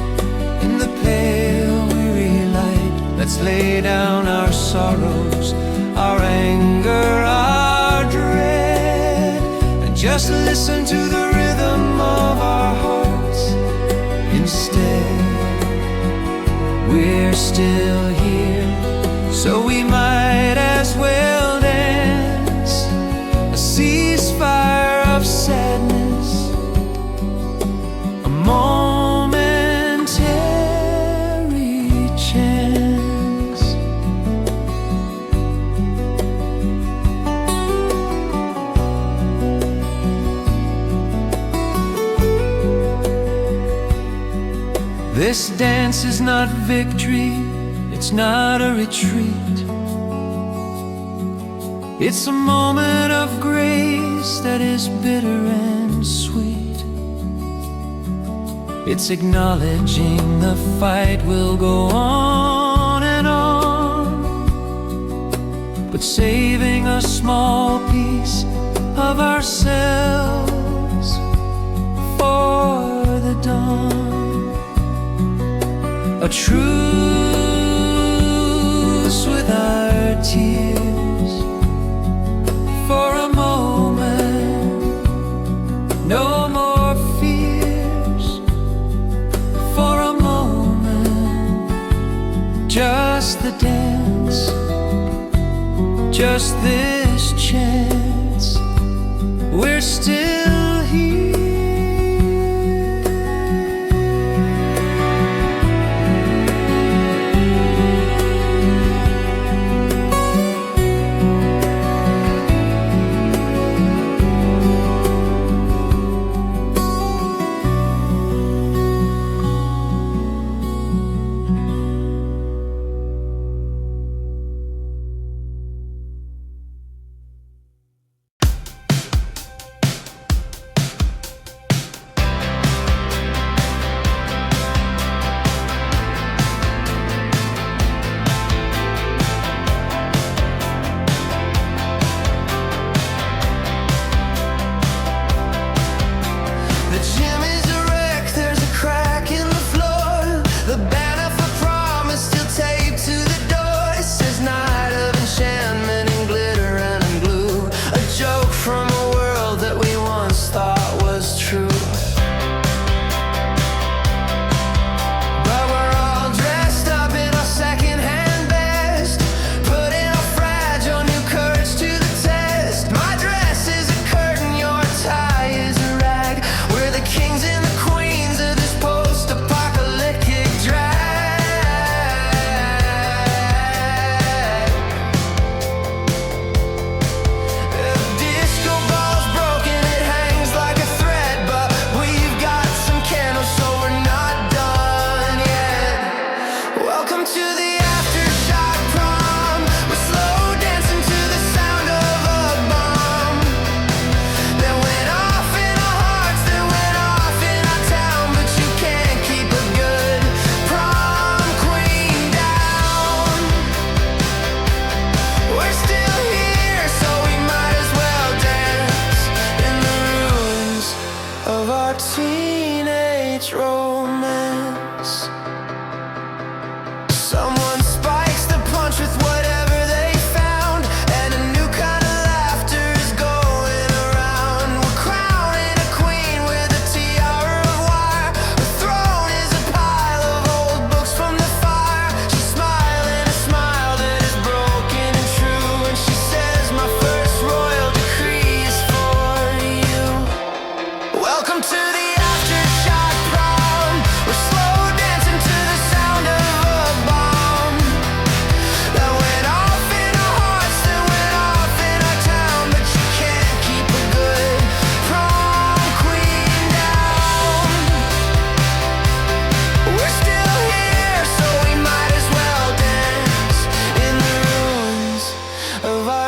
in the pale weary light. Let's lay down our sorrows, our anger, our dread, and just listen to the rhythm of our hearts instead. We're still here, so we might as well dance a ceasefire of sadness, a momentary chance. This dance is not victory, it's not a retreat. It's a moment of grace that is bitter and sweet. It's acknowledging the fight will go on and on, but saving a small piece of ourselves for the dawn. A truce with our tears for a moment. No more fears for a moment. Just the dance, just this chance. We're still here.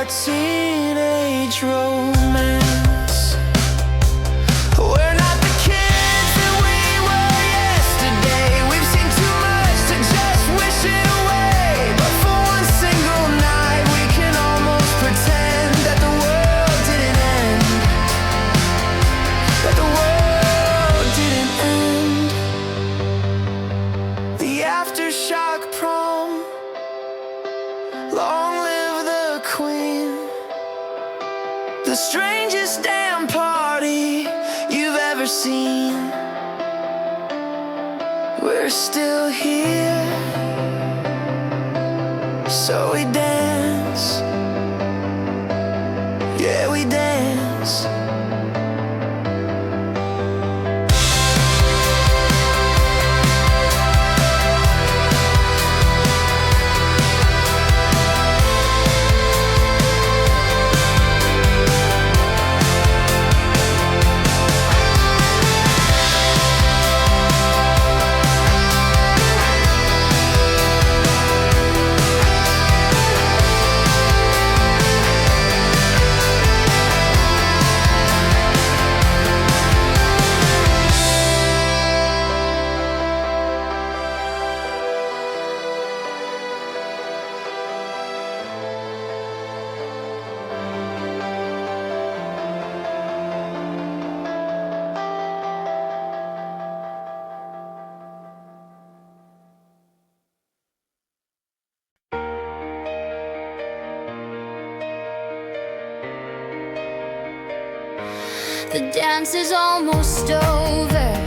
teenage romance. We're not the kids that we were yesterday. We've seen too much to just wish it away. But for one single night we can almost pretend that the world didn't end. That the world didn't end. The Aftershock prom. Long live the queen. The strangest damn party you've ever seen. We're still here, so we dance. Yeah, we dance. The dance is almost over.